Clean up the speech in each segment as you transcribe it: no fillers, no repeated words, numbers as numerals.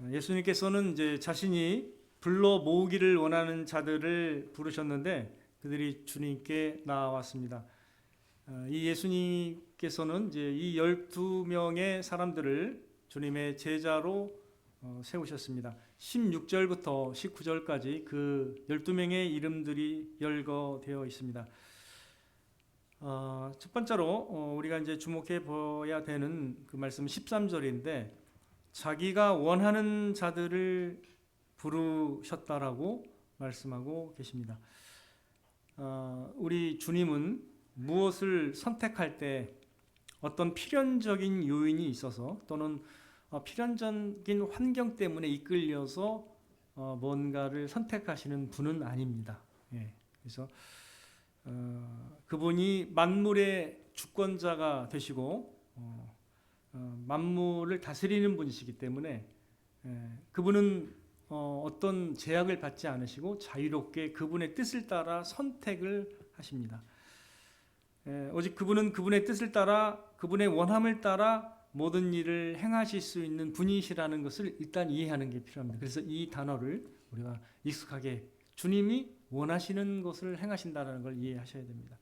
예수님께서는 이제 자신이 불러 모으기를 원하는 자들을 부르셨는데 그들이 주님께 나왔습니다. 이 예수님께서는 이제 이 12명의 사람들을 주님의 제자로 세우셨습니다. 16절부터 19절까지 그 12명의 이름들이 열거되어 있습니다. 첫 번째로 우리가 이제 주목해 봐야 되는 그 말씀은 13절인데 자기가 원하는 자들을 부르셨다라고 말씀하고 계십니다. 우리 주님은 무엇을 선택할 때 어떤 필연적인 요인이 있어서 또는 필연적인 환경 때문에 이끌려서 뭔가를 선택하시는 분은 아닙니다. 그래서 그분이 만물의 주권자가 되시고 만물을 다스리는 분이시기 때문에 그분은 어떤 제약을 받지 않으시고 자유롭게 그분의 뜻을 따라 선택을 하십니다. 오직 그분은 그분의 뜻을 따라 그분의 원함을 따라 모든 일을 행하실 수 있는 분이시라는 것을 일단 이해하는 게 필요합니다. 그래서 이 단어를 우리가 익숙하게 주님이 원하시는 것을 행하신다는 걸 이해하셔야 됩니다.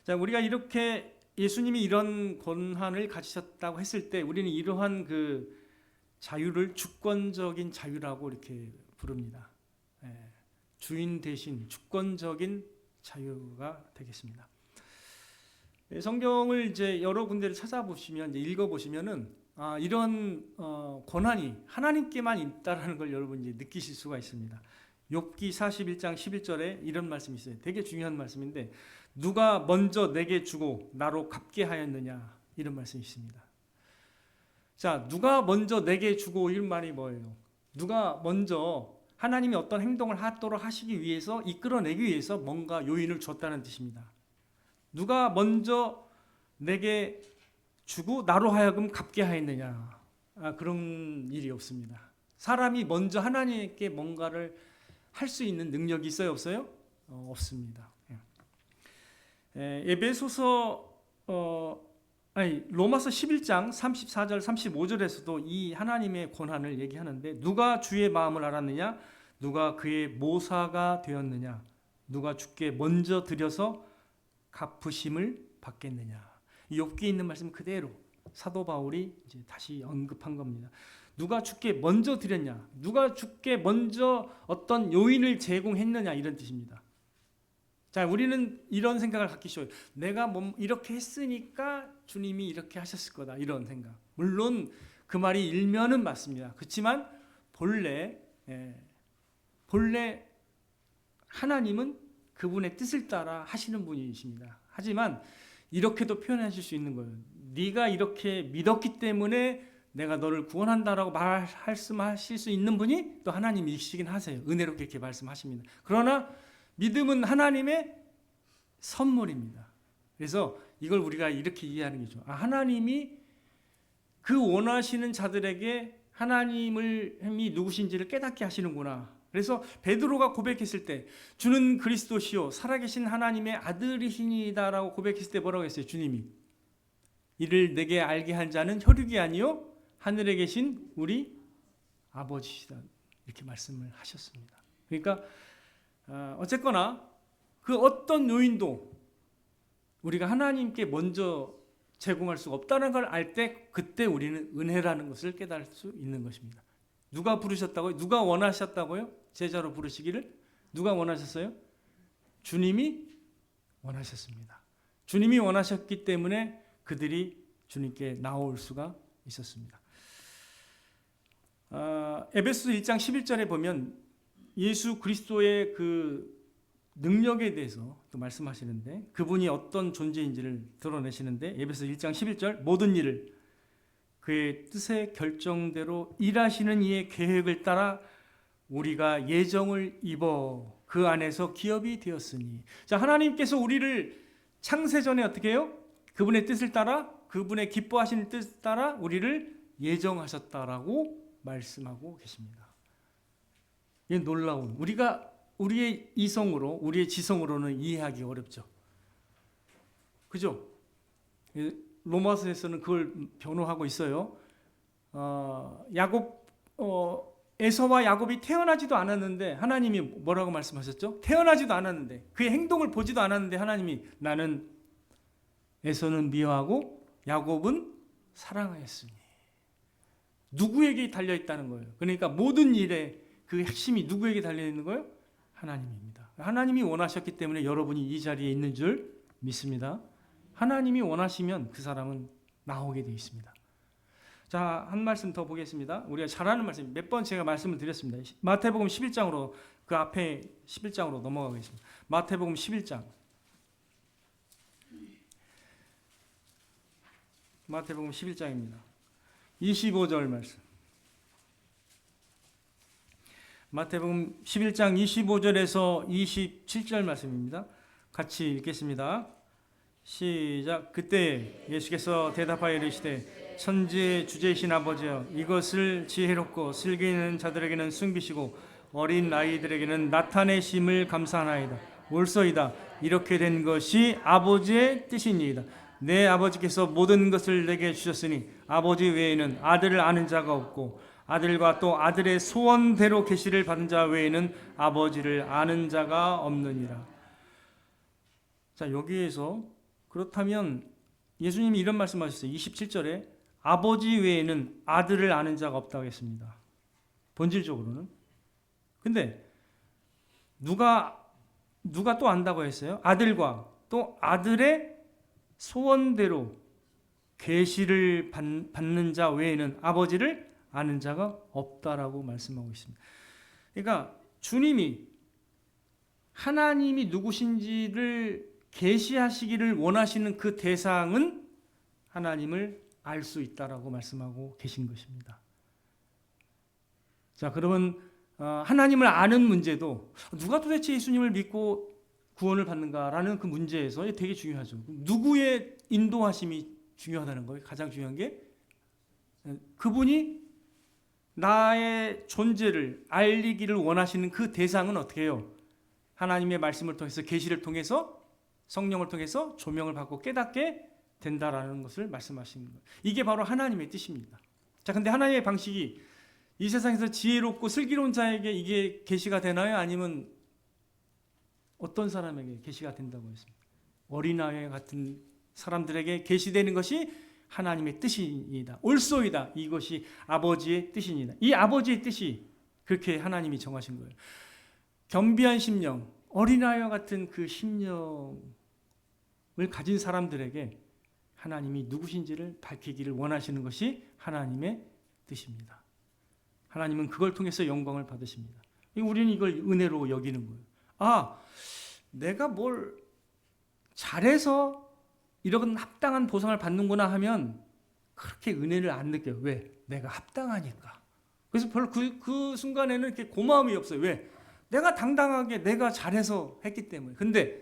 자, 우리가 이렇게 예수님이 이런 권한을 가지셨다고 했을 때 우리는 이러한 그 자유를 주권적인 자유라고 이렇게 부릅니다. 주인 대신 주권적인 자유가 되겠습니다. 성경을 이제 여러 군데를 찾아보시면 이제 읽어보시면은 이런 권한이 하나님께만 있다라는 걸 여러분 이제 느끼실 수가 있습니다. 욥기 41장 11절에 이런 말씀이 있어요. 되게 중요한 말씀인데 누가 먼저 내게 주고 나로 갚게 하였느냐 이런 말씀이 있습니다. 자, 누가 먼저 내게 주고 이런 말이 뭐예요? 누가 먼저 하나님이 어떤 행동을 하도록 하시기 위해서 이끌어내기 위해서 뭔가 요인을 줬다는 뜻입니다. 누가 먼저 내게 주고 나로 하여금 갚게 하였느냐 그런 일이 없습니다. 사람이 먼저 하나님께 뭔가를 할 수 있는 능력이 있어요? 없어요? 없습니다. 로마서 11장 34절 35절에서도 이 하나님의 권한을 얘기하는데 누가 주의 마음을 알았느냐? 누가 그의 모사가 되었느냐? 누가 주께 먼저 드려서 갚으심을 받겠느냐? 이 욥기에 있는 말씀 그대로 사도 바울이 이제 다시 언급한 겁니다. 누가 주께 먼저 드렸냐? 누가 주께 먼저 어떤 요인을 제공했느냐 이런 뜻입니다. 자, 우리는 이런 생각을 갖기 쉬워요. 내가 이렇게 했으니까 주님이 이렇게 하셨을 거다 이런 생각. 물론 그 말이 일면은 맞습니다. 그렇지만 본래 하나님은 그분의 뜻을 따라 하시는 분이십니다. 하지만 이렇게도 표현하실 수 있는 거예요. 네가 이렇게 믿었기 때문에 내가 너를 구원한다라고 말씀하실 수 있는 분이 또 하나님이시긴 하세요. 은혜롭게 이렇게 말씀하십니다. 그러나 믿음은 하나님의 선물입니다. 그래서 이걸 우리가 이렇게 이해하는 거죠. 하나님이 그 원하시는 자들에게 하나님이 누구신지를 깨닫게 하시는구나. 그래서 베드로가 고백했을 때 주는 그리스도시요 살아계신 하나님의 아들이시니다라고 고백했을 때 뭐라고 했어요? 주님이 이를 내게 알게 한 자는 혈육이 아니요 하늘에 계신 우리 아버지시다 이렇게 말씀을 하셨습니다. 그러니까 어쨌거나 그 어떤 요인도 우리가 하나님께 먼저 제공할 수가 없다는 걸 알 때 그때 우리는 은혜라는 것을 깨달을 수 있는 것입니다. 누가 부르셨다고요? 누가 원하셨다고요? 제자로 부르시기를 누가 원하셨어요? 주님이 원하셨습니다. 주님이 원하셨기 때문에 그들이 주님께 나올 수가 있었습니다. 에베소서 1장 11절에 보면 예수 그리스도의 그 능력에 대해서 또 말씀하시는데 그분이 어떤 존재인지를 드러내시는데 에베소서 1장 11절 모든 일을 그의 뜻의 결정대로 일하시는 이의 계획을 따라 우리가 예정을 입어 그 안에서 기업이 되었으니. 자, 하나님께서 우리를 창세전에 어떻게 해요? 그분의 뜻을 따라 그분의 기뻐하시는 뜻을 따라 우리를 예정하셨다라고 말씀하고 계십니다. 이 놀라운 우리가 우리의 이성으로 우리의 지성으로는 이해하기 어렵죠. 그죠? 로마서에서는 그걸 변호하고 있어요. 야곱 에서와 야곱이 태어나지도 않았는데 하나님이 뭐라고 말씀하셨죠? 태어나지도 않았는데 그의 행동을 보지도 않았는데 하나님이 나는 에서는 미워하고 야곱은 사랑하였으니 누구에게 달려있다는 거예요. 그러니까 모든 일에 그 핵심이 누구에게 달려있는 거예요? 하나님입니다. 하나님이 원하셨기 때문에 여러분이 이 자리에 있는 줄 믿습니다. 하나님이 원하시면 그 사람은 나오게 되어 있습니다. 자, 한 말씀 더 보겠습니다. 우리가 잘 아는 말씀, 몇 번 제가 말씀을 드렸습니다. 마태복음 11장으로 그 앞에 11장으로 넘어가겠습니다. 마태복음 11장. 마태복음 11장입니다. 25절 말씀. 마태복음 11장 25절에서 27절 말씀입니다. 같이 읽겠습니다. 시작. 그때 예수께서 대답하여 이르시되 천지의 주제이신 아버지여 이것을 지혜롭고 슬기 있는 자들에게는 숨기시고 어린 아이들에게는 나타내심을 감사하나이다. 옳소이다. 이렇게 된 것이 아버지의 뜻이니이다. 내 아버지께서 모든 것을 내게 주셨으니 아버지 외에는 아들을 아는 자가 없고 아들과 또 아들의 소원대로 계시를 받은 자 외에는 아버지를 아는 자가 없느니라. 자, 여기에서 그렇다면 예수님이 이런 말씀하셨어요. 27절에 아버지 외에는 아들을 아는 자가 없다고 했습니다. 본질적으로는. 근데 누가 또 안다고 했어요? 아들과 또 아들의 소원대로 계시를 받는 자 외에는 아버지를 아는 자가 없다라고 말씀하고 있습니다. 그러니까 주님이 하나님이 누구신지를 계시하시기를 원하시는 그 대상은 하나님을 알 수 있다라고 말씀하고 계신 것입니다. 자, 그러면 하나님을 아는 문제도 누가 도대체 예수님을 믿고 구원을 받는가라는 그 문제에서 되게 중요하죠. 누구의 인도하심이 중요하다는 거예요. 가장 중요한 게 그분이 나의 존재를 알리기를 원하시는 그 대상은 어떻게 해요? 하나님의 말씀을 통해서 계시를 통해서 성령을 통해서 조명을 받고 깨닫게 된다라는 것을 말씀하시는 거예요. 이게 바로 하나님의 뜻입니다. 자, 근데 하나님의 방식이 이 세상에서 지혜롭고 슬기로운 자에게 이게 계시가 되나요? 아니면 어떤 사람에게 계시가 된다고 했습니다. 어린아이 같은 사람들에게 계시되는 것이 하나님의 뜻이니다. 옳소이다. 이것이 아버지의 뜻이니다. 이 아버지의 뜻이 그렇게 하나님이 정하신 거예요. 겸비한 심령, 어린아이와 같은 그 심령을 가진 사람들에게 하나님이 누구신지를 밝히기를 원하시는 것이 하나님의 뜻입니다. 하나님은 그걸 통해서 영광을 받으십니다. 우리는 이걸 은혜로 여기는 거예요. 아, 내가 뭘 잘해서 이런 합당한 보상을 받는구나 하면 그렇게 은혜를 안 느껴요. 왜? 내가 합당하니까. 그래서 별로 그 순간에는 이렇게 고마움이 없어요. 왜? 내가 당당하게 내가 잘해서 했기 때문에. 근데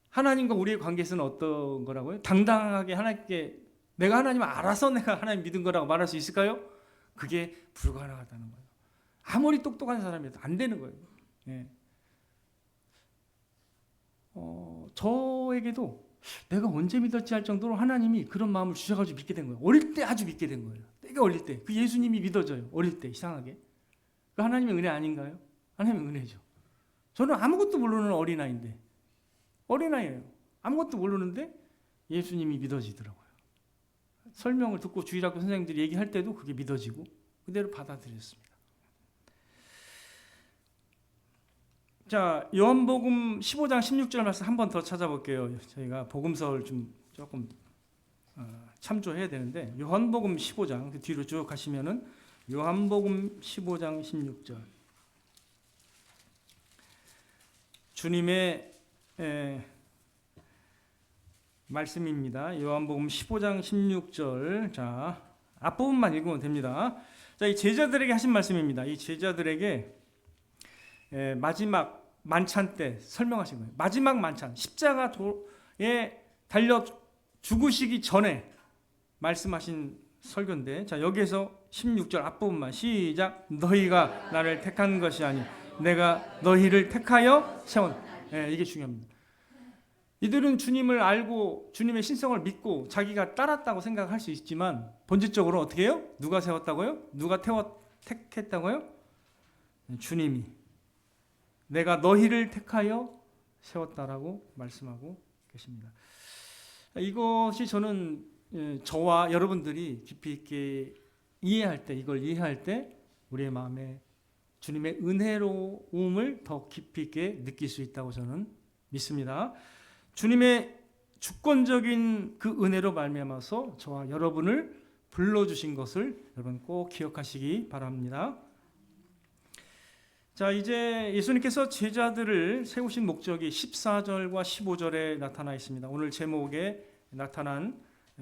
하나님과 우리의 관계에서는 어떤 거라고요? 당당하게 하나님께 내가 하나님을 알아서 내가 하나님 믿은 거라고 말할 수 있을까요? 그게 불가능하다는 거예요. 아무리 똑똑한 사람이라도 안 되는 거예요. 예. 저에게도 내가 언제 믿었지 할 정도로 하나님이 그런 마음을 주셔가지고 믿게 된 거예요. 어릴 때 아주 믿게 된 거예요. 내가 어릴 때 그 예수님이 믿어져요. 어릴 때 이상하게. 그 하나님의 은혜 아닌가요? 하나님의 은혜죠. 저는 아무것도 모르는 어린아이인데 어린아이예요. 아무것도 모르는데 예수님이 믿어지더라고요. 설명을 듣고 주일학교 선생님들이 얘기할 때도 그게 믿어지고 그대로 받아들였습니다. 자, 요한복음 15장 16절 말씀 한 번 더 찾아볼게요. 저희가 복음서를 좀 조금 참조해야 되는데 요한복음 15장 그 뒤로 쭉 가시면은 요한복음 15장 16절 주님의 말씀입니다. 요한복음 15장 16절. 자, 앞부분만 읽으면 됩니다. 자, 이 제자들에게 하신 말씀입니다. 이 제자들에게 마지막 만찬 때 설명하신 거예요. 마지막 만찬, 십자가에 달려 죽으시기 전에 말씀하신 설교인데, 자, 여기에서 16절 앞부분만 시작. 너희가 나를 택한 것이 아니 내가 너희를 택하여 세운. 이게 중요합니다. 이들은 주님을 알고 주님의 신성을 믿고 자기가 따랐다고 생각할 수 있지만 본질적으로 어떻게 해요? 누가 세웠다고요? 누가 택했다고요? 주님이 내가 너희를 택하여 세웠다라고 말씀하고 계십니다. 이것이 저는 저와 여러분들이 깊이 있게 이해할 때, 이걸 이해할 때 우리의 마음에 주님의 은혜로움을 더 깊이 있게 느낄 수 있다고 저는 믿습니다. 주님의 주권적인 그 은혜로 말미암아서 저와 여러분을 불러주신 것을 여러분 꼭 기억하시기 바랍니다. 자, 이제 예수님께서 제자들을 세우신 목적이 14절과 15절에 나타나 있습니다. 오늘 제목에 나타난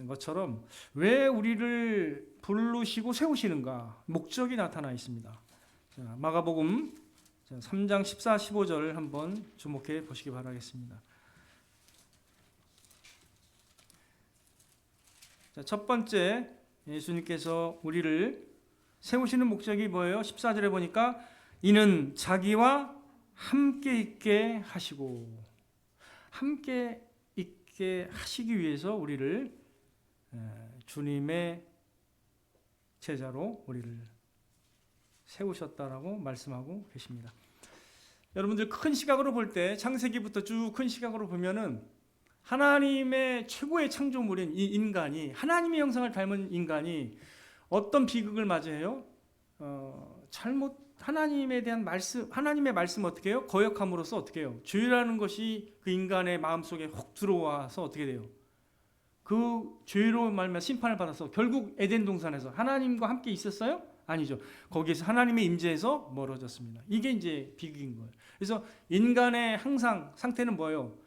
것처럼 왜 우리를 부르시고 세우시는가 목적이 나타나 있습니다. 자, 마가복음 3장 14, 15절을 한번 주목해 보시기 바라겠습니다. 자, 첫 번째 예수님께서 우리를 세우시는 목적이 뭐예요? 14절에 보니까 이는 자기와 함께 있게 하시고, 함께 있게 하시기 위해서 우리를 주님의 제자로 우리를 세우셨다라고 말씀하고 계십니다. 여러분들 큰 시각으로 볼 때 창세기부터 쭉 큰 시각으로 보면은 하나님의 최고의 창조물인 이 인간이, 하나님의 형상을 닮은 인간이 어떤 비극을 맞이해요? 하나님에 대한 말씀, 하나님의 말씀 어떻게 해요? 거역함으로써 어떻게 해요? 죄라는 것이 그 인간의 마음속에 혹 들어와서 어떻게 돼요? 그 죄로 말미암아 심판을 받아서 결국 에덴 동산에서 하나님과 함께 있었어요? 아니죠. 거기에서 하나님의 임재에서 멀어졌습니다. 이게 이제 비극인 거예요. 그래서 인간의 항상 상태는 뭐예요?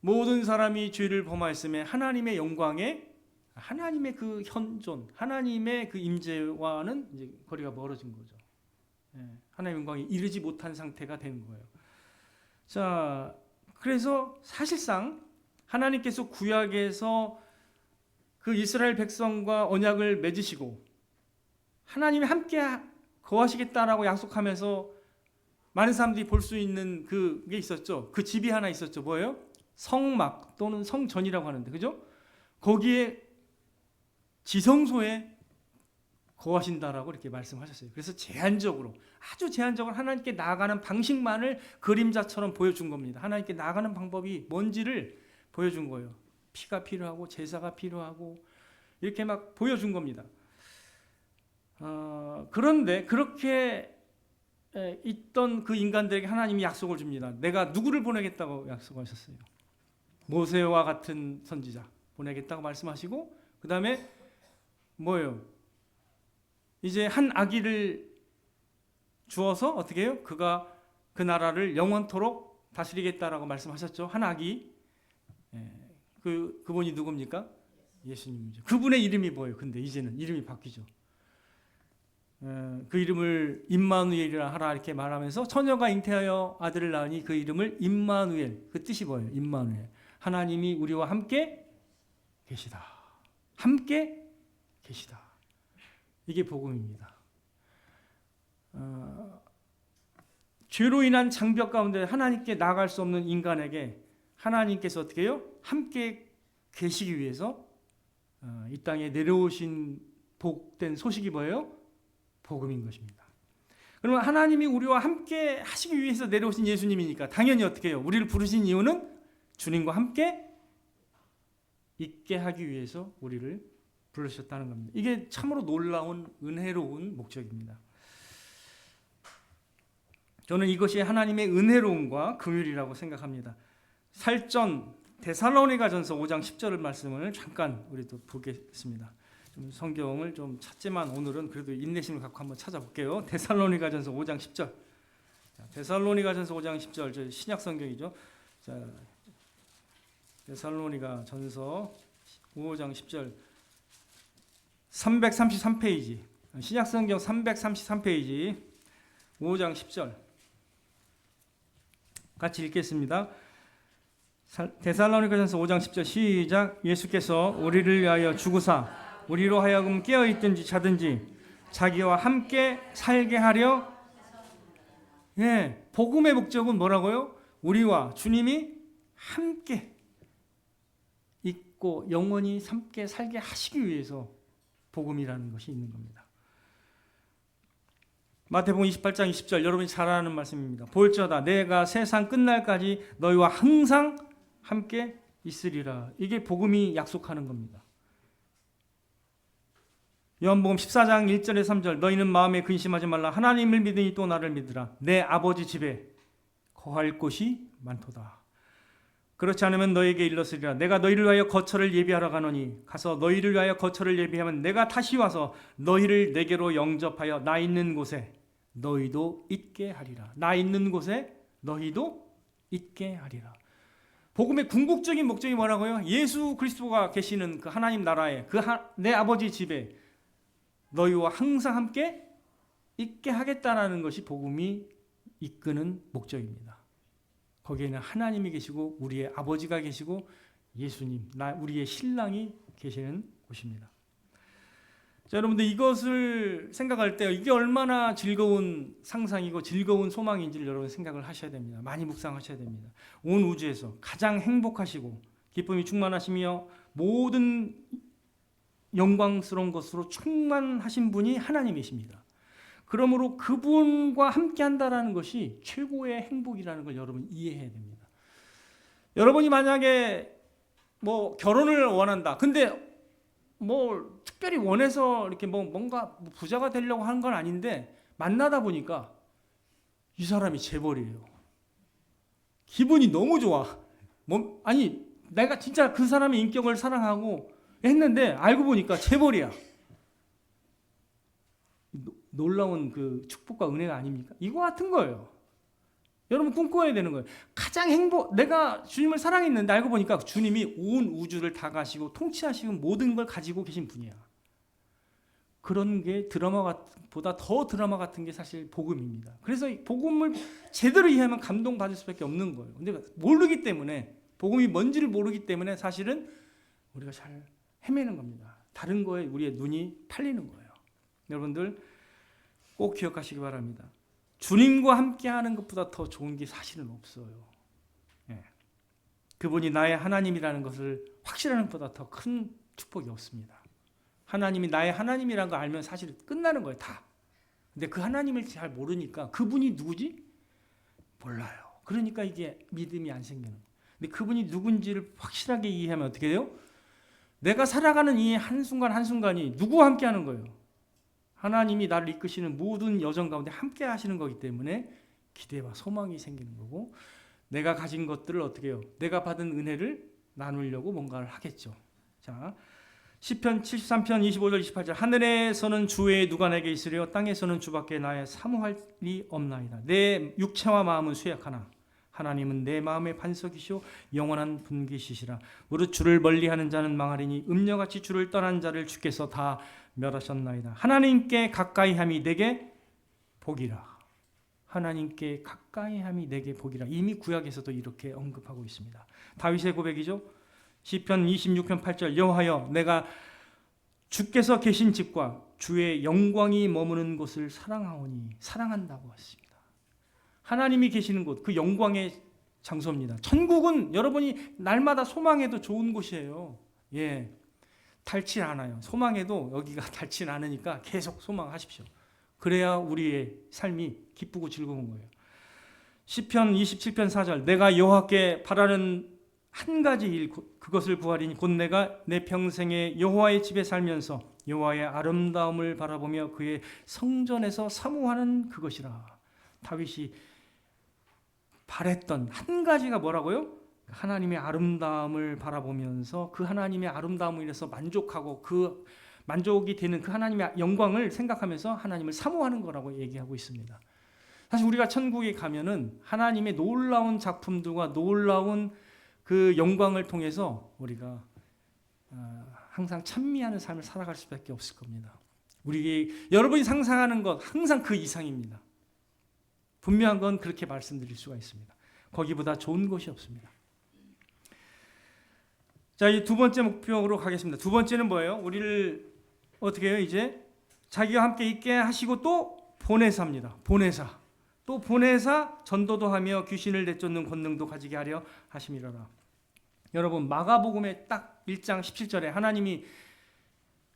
모든 사람이 죄를 범하였음에 하나님의 영광에, 하나님의 그 현존, 하나님의 그 임재와는 이제 거리가 멀어진 거죠. 하나님의 영광에 이르지 못한 상태가 된 거예요. 자, 그래서 사실상 하나님께서 구약에서 그 이스라엘 백성과 언약을 맺으시고 하나님이 함께 거하시겠다라고 약속하면서 많은 사람들이 볼 수 있는 그게 있었죠. 그 집이 하나 있었죠. 뭐예요? 성막 또는 성전이라고 하는데, 그죠? 거기에 지성소에 거하신다라고 이렇게 말씀하셨어요. 그래서 제한적으로, 아주 제한적으로 하나님께 나아가는 방식만을 그림자처럼 보여준 겁니다. 하나님께 나아가는 방법이 뭔지를 보여준 거예요. 피가 필요하고 제사가 필요하고 이렇게 막 보여준 겁니다. 그런데 그렇게 있던 그 인간들에게 하나님이 약속을 줍니다. 내가 누구를 보내겠다고 약속하셨어요. 모세와 같은 선지자 보내겠다고 말씀하시고, 그 다음에 뭐예요? 이제 한 아기를 주어서 어떻게 해요? 그가 그 나라를 영원토록 다스리겠다라고 말씀하셨죠. 한 아기. 그분이 누굽니까? 예수님이죠. 그분의 이름이 뭐예요? 근데 이제는 이름이 바뀌죠. 그 이름을 임마누엘이라 하라 이렇게 말하면서 처녀가 잉태하여 아들을 낳으니 그 이름을 임마누엘. 그 뜻이 뭐예요? 임마누엘. 하나님이 우리와 함께 계시다. 함께 계시다. 이게 복음입니다. 죄로 인한 장벽 가운데 하나님께 나아갈 수 없는 인간에게 하나님께서 어떻게 해요? 함께 계시기 위해서 이 땅에 내려오신 복된 소식이 뭐예요? 복음인 것입니다. 그러면 하나님이 우리와 함께 하시기 위해서 내려오신 예수님이니까 당연히 어떻게 해요? 우리를 부르신 이유는 주님과 함께 있게 하기 위해서 우리를 부르셨다는 겁니다. 이게 참으로 놀라운 은혜로운 목적입니다. 저는 이것이 하나님의 은혜로움과 긍휼이라고 생각합니다. 살전 데살로니가전서 5장 10절 말씀을 잠깐 우리도 보겠습니다. 좀 성경을 좀 찾지만 오늘은 그래도 인내심을 갖고 한번 찾아볼게요. 데살로니가전서 5장 10절. 데살로니가전서 5장 10절, 저 신약 성경이죠. 자, 데살로니가전서 5장 10절. 333페이지. 신약 성경 333페이지. 5장 10절. 같이 읽겠습니다. 데살로니가전서 5장 10절 시작. 예수께서 우리를 위하여 죽으사 우리로 하여금 깨어있든지 자든지 자기와 함께 살게 하려. 복음의 목적은 뭐라고요? 우리와 주님이 함께 있고 영원히 함께 살게 하시기 위해서 복음이라는 것이 있는 겁니다. 마태복음 28장 20절 여러분이 잘 아는 말씀입니다. 볼지어다 내가 세상 끝날까지 너희와 항상 함께 있으리라. 이게 복음이 약속하는 겁니다. 요한복음 14장 1절에 3절 너희는 마음에 근심하지 말라. 하나님을 믿으니 또 나를 믿으라. 내 아버지 집에 거할 곳이 많도다. 그렇지 않으면 너에게 일렀으리라. 내가 너희를 위하여 거처를 예비하러 가노니 가서 너희를 위하여 거처를 예비하면 내가 다시 와서 너희를 내게로 영접하여 나 있는 곳에 너희도 있게 하리라. 나 있는 곳에 너희도 있게 하리라. 복음의 궁극적인 목적이 뭐라고요? 예수 그리스도가 계시는 그 하나님 나라에 내 아버지 집에 너희와 항상 함께 있게 하겠다라는 것이 복음이 이끄는 목적입니다. 거기에는 하나님이 계시고 우리의 아버지가 계시고 예수님, 우리의 신랑이 계시는 곳입니다. 자, 여러분들 이것을 생각할 때 이게 얼마나 즐거운 상상이고 즐거운 소망인지를 여러분 생각을 하셔야 됩니다. 많이 묵상하셔야 됩니다. 온 우주에서 가장 행복하시고 기쁨이 충만하시며 모든 영광스러운 것으로 충만하신 분이 하나님이십니다. 그러므로 그분과 함께 한다라는 것이 최고의 행복이라는 걸 여러분 이해해야 됩니다. 여러분이 만약에 뭐 결혼을 원한다. 근데 뭐 특별히 원해서 이렇게 뭔가 부자가 되려고 하는 건 아닌데 만나다 보니까 이 사람이 재벌이에요. 기분이 너무 좋아. 아니 내가 진짜 그 사람의 인격을 사랑하고 했는데 알고 보니까 재벌이야. 놀라운 그 축복과 은혜가 아닙니까? 이거 같은 거예요. 여러분 꿈꿔야 되는 거예요. 가장 내가 주님을 사랑했는데 알고 보니까 주님이 온 우주를 다 가시고 통치하시고 모든 걸 가지고 계신 분이야. 그런 게 드라마보다 더 드라마 같은 게 사실 복음입니다. 그래서 복음을 제대로 이해하면 감동받을 수밖에 없는 거예요. 근데 모르기 때문에 복음이 뭔지를 모르기 때문에 사실은 우리가 잘 헤매는 겁니다. 다른 거에 우리의 눈이 팔리는 거예요. 여러분들 꼭 기억하시기 바랍니다. 주님과 함께하는 것보다 더 좋은 게 사실은 없어요. 예. 그분이 나의 하나님이라는 것을 확실하는 것보다 더 큰 축복이 없습니다. 하나님이 나의 하나님이라는 걸 알면 사실 끝나는 거예요. 다. 근데 그 하나님을 잘 모르니까 그분이 누구지? 몰라요. 그러니까 이게 믿음이 안 생기는 거예요. 근데 그분이 누군지를 확실하게 이해하면 어떻게 돼요? 내가 살아가는 이 한순간 한순간이 누구와 함께하는 거예요? 하나님이 나를 이끄시는 모든 여정 가운데 함께 하시는 거기 때문에 기대와 소망이 생기는 거고 내가 가진 것들을 어떻게 해요? 내가 받은 은혜를 나누려고 뭔가를 하겠죠. 자, 시편 73편 25절 28절 하늘에서는 주의 누가 내게 있으려 땅에서는 주밖에 나의 사모할 리 없나이다. 내 육체와 마음은 쇠약하나 하나님은 내 마음의 반석이시오 영원한 분깃이시라. 무릇 주를 멀리하는 자는 망하리니 음녀같이 주를 떠난 자를 주께서 다 멸하셨나이다. 하나님께 가까이함이 내게 복이라. 하나님께 가까이함이 내게 복이라. 이미 구약에서도 이렇게 언급하고 있습니다. 다윗의 고백이죠. 시편 26편 8절 여호와여 내가 주께서 계신 집과 주의 영광이 머무는 곳을 사랑하오니 사랑한다고 했습니다. 하나님이 계시는 곳, 그 영광의 장소입니다. 천국은 여러분이 날마다 소망해도 좋은 곳이에요. 예, 닳지 않아요. 소망해도 여기가 닳지 않으니까 계속 소망하십시오. 그래야 우리의 삶이 기쁘고 즐거운 거예요. 시편 27편 4절 내가 여호와께 바라는 한 가지 일 그것을 구하리니 곧 내가 내 평생에 여호와의 집에 살면서 여호와의 아름다움을 바라보며 그의 성전에서 사모하는 그것이라. 다윗이 바랬던 한 가지가 뭐라고요? 하나님의 아름다움을 바라보면서 그 하나님의 아름다움을 인해서 만족하고 그 만족이 되는 그 하나님의 영광을 생각하면서 하나님을 사모하는 거라고 얘기하고 있습니다. 사실 우리가 천국에 가면은 하나님의 놀라운 작품들과 놀라운 그 영광을 통해서 우리가 항상 찬미하는 삶을 살아갈 수밖에 없을 겁니다. 여러분이 상상하는 것 항상 그 이상입니다. 분명한 건 그렇게 말씀드릴 수가 있습니다. 거기보다 좋은 곳이 없습니다. 자, 이 두 번째 목표로 가겠습니다. 두 번째는 뭐예요? 우리를 어떻게 해요? 이제 자기와 함께 있게 하시고 또 보내사입니다. 보내사. 또 보내사 전도도 하며 귀신을 내쫓는 권능도 가지게 하려 하심이로라. 여러분 마가복음의 딱 1장 17절에 하나님이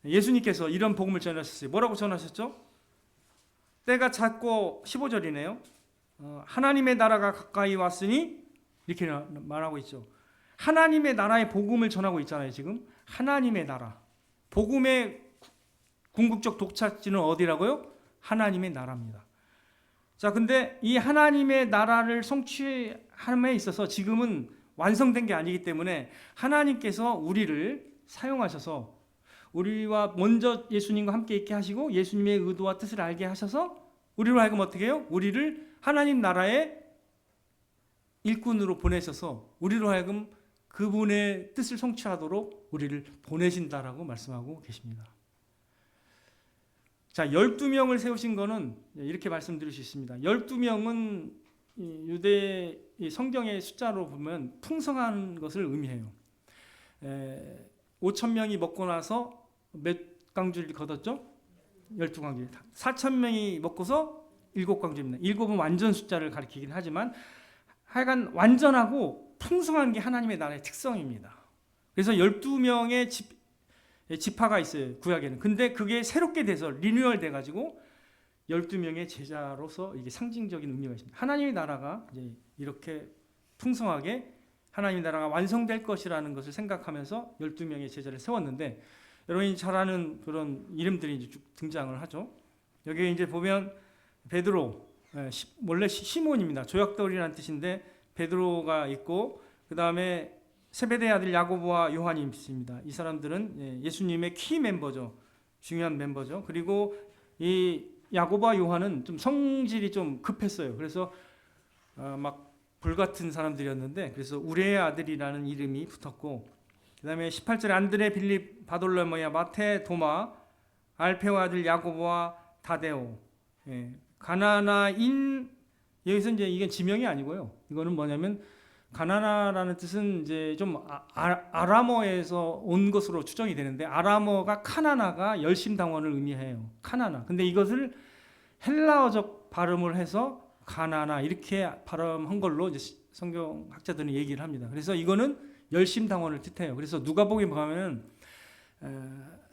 예수님께서 이런 복음을 전하셨어요. 뭐라고 전하셨죠? 때가 찼고 15절이네요. 하나님의 나라가 가까이 왔으니 이렇게 말하고 있죠. 하나님의 나라의 복음을 전하고 있잖아요. 지금 하나님의 나라, 복음의 궁극적 독착지는 어디라고요? 하나님의 나라입니다. 자, 근데 이 하나님의 나라를 성취함에 있어서 지금은 완성된 게 아니기 때문에 하나님께서 우리를 사용하셔서 우리와 먼저 예수님과 함께 있게 하시고 예수님의 의도와 뜻을 알게 하셔서 우리로 하여금 어떻게 해요? 우리를 하나님 나라의 일꾼으로 보내셔서 우리로 하여금 그분의 뜻을 성취하도록 우리를 보내신다라고 말씀하고 계십니다. 자, 12명을 세우신 거는 이렇게 말씀드릴 수 있습니다. 12명은 유대 성경의 숫자로 보면 풍성한 것을 의미해요. 5,000명이 먹고 나서 몇 광주를 거뒀죠? 12광주. 4,000명이 먹고서 7광주입니다. 7은 완전 숫자를 가리키긴 하지만 하여간 완전하고 풍성한 게 하나님의 나라의 특성입니다. 그래서 12명의 지파가 있어요. 구약에는. 근데 그게 새롭게 돼서 리뉴얼 돼가지고 12명의 제자로서 이게 상징적인 의미가 있습니다. 하나님의 나라가 이제 이렇게 풍성하게 하나님의 나라가 완성될 것이라는 것을 생각하면서 12명의 제자를 세웠는데 여러분이 잘 아는 그런 이름들이 이제 쭉 등장을 하죠. 여기 이제 보면 베드로, 원래 시몬입니다. 조약돌이라는 뜻인데 베드로가 있고 그 다음에 세베대의 아들 야고보와 요한이 있습니다. 이 사람들은 예수님의 키 멤버죠. 중요한 멤버죠. 그리고 이 야고보와 요한은 좀 성질이 좀 급했어요. 그래서 막 불같은 사람들이었는데 그래서 우레의 아들이라는 이름이 붙었고 그 다음에 18절에 안드레, 빌립, 바돌로메야, 마테, 도마, 알페오 아들 야고보와 다데오, 가나나인. 여기서 이제 이게 지명이 아니고요. 이거는 뭐냐면 가나나라는 뜻은 이제 좀 아람어에서 온 것으로 추정이 되는데 아람어가 카나나가 열심당원을 의미해요. 카나나. 근데 이것을 헬라어적 발음을 해서 가나나 이렇게 발음한 걸로 이제 성경학자들은 얘기를 합니다. 그래서 이거는 열심당원을 뜻해요. 그래서 누가복음에 보면은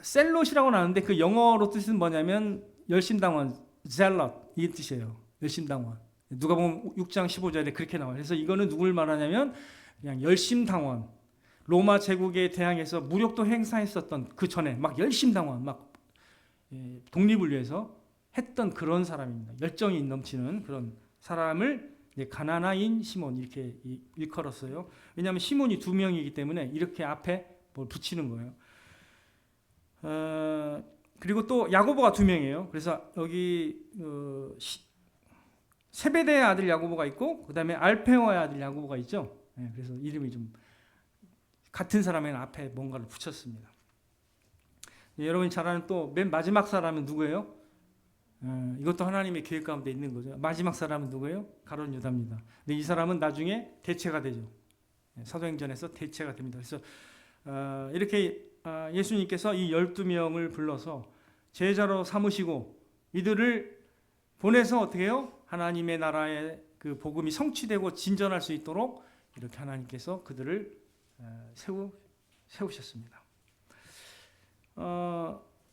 셀롯이라고 나오는데 그 영어로 뜻은 뭐냐면 열심당원, zealot 이 뜻이에요. 열심당원. 누가복음 6장 15절에 그렇게 나와요. 그래서 이거는 누굴 말하냐면 그냥 열심당원, 로마 제국에 대항해서 무력도 행사했었던 그 전에 막 열심당원, 막 독립을 위해서 했던 그런 사람입니다. 열정이 넘치는 그런 사람을 가나나인 시몬 이렇게 일컬었어요. 왜냐하면 시몬이 2명이기 때문에 이렇게 앞에 뭘 붙이는 거예요. 그리고 또 야고보가 2명이에요. 그래서 여기 세베대의 아들 야고보가 있고 그 다음에 알페오의 아들 야고보가 있죠. 그래서 이름이 좀 같은 사람의 앞에 뭔가를 붙였습니다. 여러분이 잘 아는 또 맨 마지막 사람은 누구예요? 이것도 하나님의 계획 가운데 있는 거죠. 마지막 사람은 누구예요? 가룟 유다입니다. 근데 이 사람은 나중에 대체가 되죠. 사도행전에서 대체가 됩니다. 그래서 이렇게 예수님께서 이 12명을 불러서 제자로 삼으시고 이들을 보내서 어떻게 해요? 하나님의 나라의 그 복음이 성취되고 진전할 수 있도록 이렇게 하나님께서 그들을 세우셨습니다.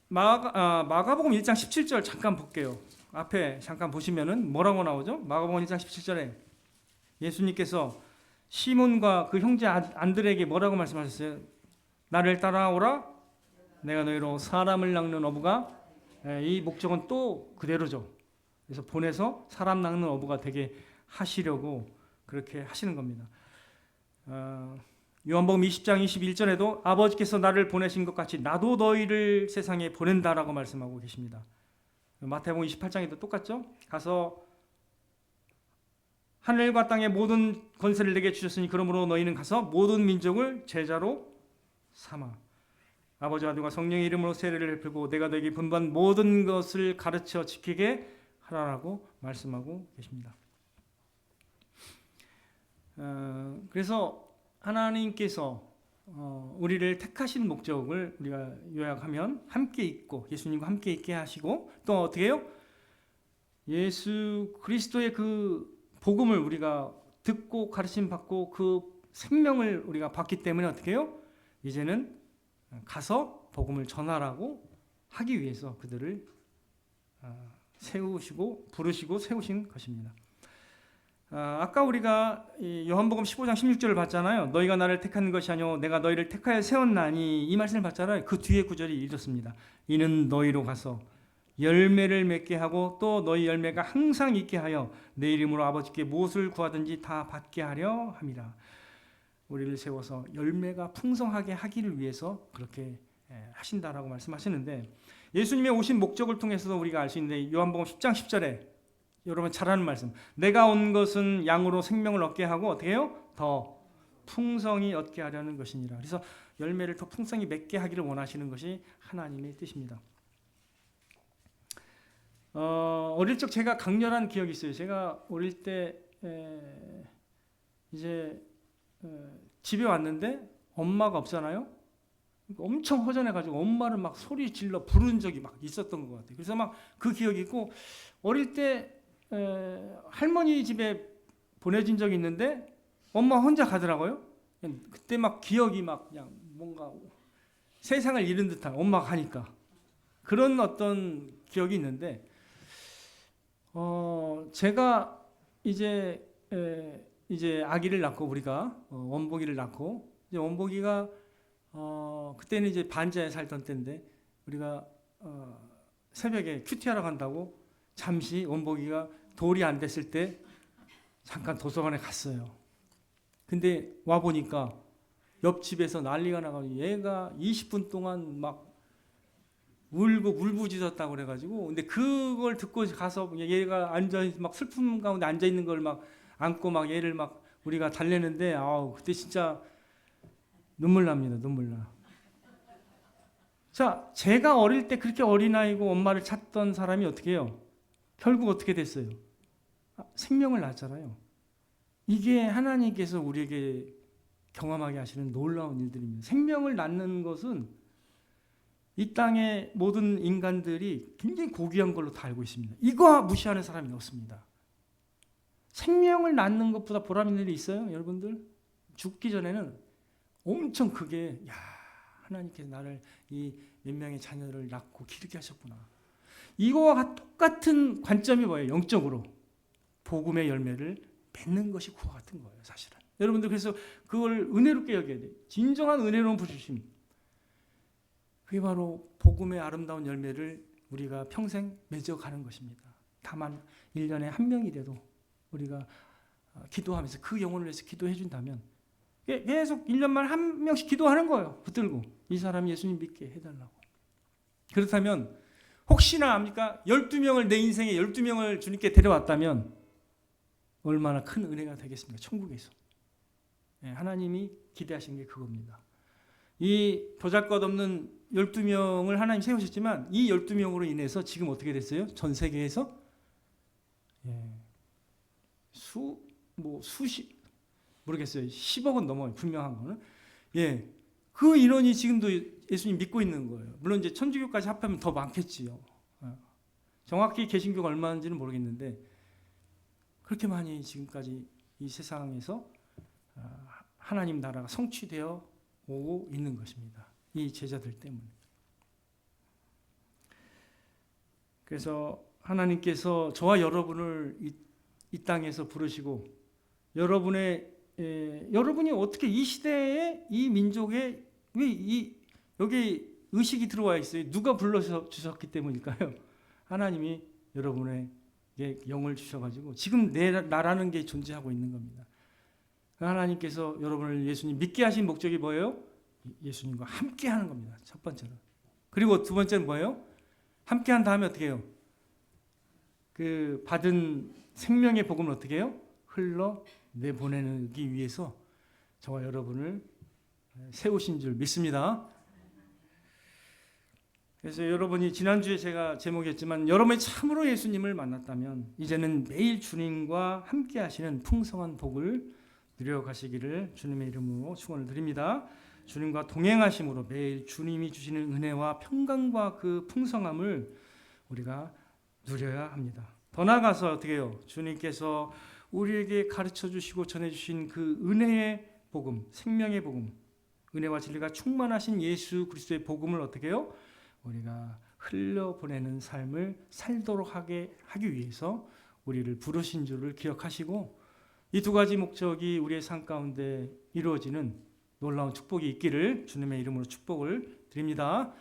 마가복음 1장 17절 잠깐 볼게요. 앞에 잠깐 보시면은 뭐라고 나오죠? 마가복음 1장 17절에 예수님께서 시몬과 그 형제 안드레에게 뭐라고 말씀하셨어요? 나를 따라오라 내가 너희로 사람을 낚는 어부가. 이 목적은 또 그대로죠. 그래서 보내서 사람 낚는 어부가 되게 하시려고 그렇게 하시는 겁니다. 요한복음 20장 21절에도 아버지께서 나를 보내신 것 같이 나도 너희를 세상에 보낸다라고 말씀하고 계십니다. 마태복음 28장에도 똑같죠? 가서 하늘과 땅의 모든 권세를 내게 주셨으니 그러므로 너희는 가서 모든 민족을 제자로 삼아 아버지와 아들과 성령의 이름으로 세례를 베풀고 내가 너희에게 분부한 모든 것을 가르쳐 지키게 하라라고 말씀하고 계십니다. 그래서 하나님께서 우리를 택하신 목적을 우리가 요약하면 함께 있고 예수님과 함께 있게 하시고 또 어떻게 해요? 예수 그리스도의 그 복음을 우리가 듣고 가르침 받고 그 생명을 우리가 받기 때문에 어떻게 해요? 이제는 가서 복음을 전하라고 하기 위해서 그들을 세우시고 부르시고 세우신 것입니다. 아까 우리가 요한복음 15장 16절을 봤잖아요. 너희가 나를 택한 것이 아니오 내가 너희를 택하여 세웠나니, 이 말씀을 봤잖아요. 그 뒤에 구절이 이렇습니다. 이는 너희로 가서 열매를 맺게 하고 또 너희 열매가 항상 있게 하여 내 이름으로 아버지께 무엇을 구하든지 다 받게 하려 함이라. 우리를 세워서 열매가 풍성하게 하기를 위해서 그렇게 하신다라고 말씀하시는데, 예수님의 오신 목적을 통해서도 우리가 알 수 있는데, 요한복음 10장 10절에 여러분 잘 아는 말씀, 내가 온 것은 양으로 생명을 얻게 하고 어떻게 해요? 더 풍성히 얻게 하려는 것이니라. 그래서 열매를 더 풍성히 맺게 하기를 원하시는 것이 하나님의 뜻입니다. 어릴 적 제가 강렬한 기억이 있어요. 제가 어릴 때 이제 집에 왔는데 엄마가 없잖아요. 엄청 허전해가지고 엄마를 막 소리 질러 부른 적이 막 있었던 것 같아요. 그래서 막 그 기억이 있고, 어릴 때 할머니 집에 보내진 적이 있는데 엄마 혼자 가더라고요. 그때 막 기억이 막 그냥 뭔가 세상을 잃은 듯한, 엄마가 가니까 그런 어떤 기억이 있는데, 제가 이제 아기를 낳고, 우리가 원복이를 낳고, 이제 원복이가 그때는 이제 반지하에 살던 때인데, 우리가 새벽에 큐티하러 간다고 잠시 원복이가 돌이 안 됐을 때 잠깐 도서관에 갔어요. 근데 와 보니까 옆집에서 난리가 나가지고 얘가 20분 동안 막 울고 울부짖었다고 그래가지고, 근데 그걸 듣고 가서 얘가 막 슬픔 가운데 앉아 있는 걸 막 안고 막 얘를 막 우리가 달래는데, 그때 진짜 눈물 납니다. 눈물 나. 자, 제가 어릴 때 그렇게 어린아이고 엄마를 찾던 사람이 어떻게 해요? 결국 어떻게 됐어요? 생명을 낳았잖아요. 이게 하나님께서 우리에게 경험하게 하시는 놀라운 일들입니다. 생명을 낳는 것은 이 땅의 모든 인간들이 굉장히 고귀한 걸로 다 알고 있습니다. 이거 무시하는 사람이 없습니다. 생명을 낳는 것보다 보람 있는 일이 있어요, 여러분들? 죽기 전에는 엄청 크게, 하나님께서 나를 이 몇 명의 자녀를 낳고 기르게 하셨구나. 이거와 똑같은 관점이 뭐예요? 영적으로 복음의 열매를 맺는 것이 그와 같은 거예요, 사실은. 여러분들 그래서 그걸 은혜롭게 여겨야 돼요. 진정한 은혜로운 부르심. 그게 바로 복음의 아름다운 열매를 우리가 평생 맺어가는 것입니다. 다만 1년에 한 명이라도 우리가 기도하면서 그 영혼을 위해서 기도해 준다면, 계속 1년만 한 명씩 기도하는 거예요. 붙들고 이 사람이 예수님 믿게 해달라고. 그렇다면 혹시나 압니까? 12명을, 내 인생에 12명을 주님께 데려왔다면 얼마나 큰 은혜가 되겠습니까? 천국에서. 하나님이 기대하시는 게 그겁니다. 이 보잘것없는 12명을 하나님 세우셨지만, 이 12명으로 인해서 지금 어떻게 됐어요? 전 세계에서 수십, 모르겠어요. 10억은 넘어요. 분명한 거는. 그 인원이 지금도 예수님 믿고 있는 거예요. 물론 이제 천주교까지 합하면 더 많겠지요. 정확히 개신교가 얼마인지는 모르겠는데, 그렇게 많이 지금까지 이 세상에서 하나님 나라가 성취되어 오고 있는 것입니다. 이 제자들 때문에. 그래서 하나님께서 저와 여러분을 이 땅에서 부르시고, 여러분이 어떻게 이 시대에 이 민족에 왜 여기 의식이 들어와 있어요? 누가 불러주셨기 때문일까요? 하나님이 여러분에게 영을 주셔가지고 지금 내 나라는 게 존재하고 있는 겁니다. 하나님께서 여러분을 예수님 믿게 하신 목적이 뭐예요? 예수님과 함께 하는 겁니다. 첫 번째는. 그리고 두 번째는 뭐예요? 함께 한 다음에 어떻게 해요? 그 받은 생명의 복음을 어떻게 해요? 흘러 내보내기 위해서 저와 여러분을 세우신 줄 믿습니다. 그래서 여러분이 지난주에 제가 제목이었지만, 여러분이 참으로 예수님을 만났다면 이제는 매일 주님과 함께 하시는 풍성한 복을 누려가시기를 주님의 이름으로 축원을 드립니다. 주님과 동행하심으로 매일 주님이 주시는 은혜와 평강과 그 풍성함을 우리가 누려야 합니다. 더 나아가서 어떻게 해요? 주님께서 우리에게 가르쳐 주시고 전해 주신 그 은혜의 복음, 생명의 복음, 은혜와 진리가 충만하신 예수 그리스도의 복음을 어떻게 해요? 우리가 흘려보내는 삶을 살도록 하기 위해서 우리를 부르신 줄을 기억하시고 이 두 가지 목적이 우리의 삶 가운데 이루어지는 놀라운 축복이 있기를 주님의 이름으로 축복을 드립니다.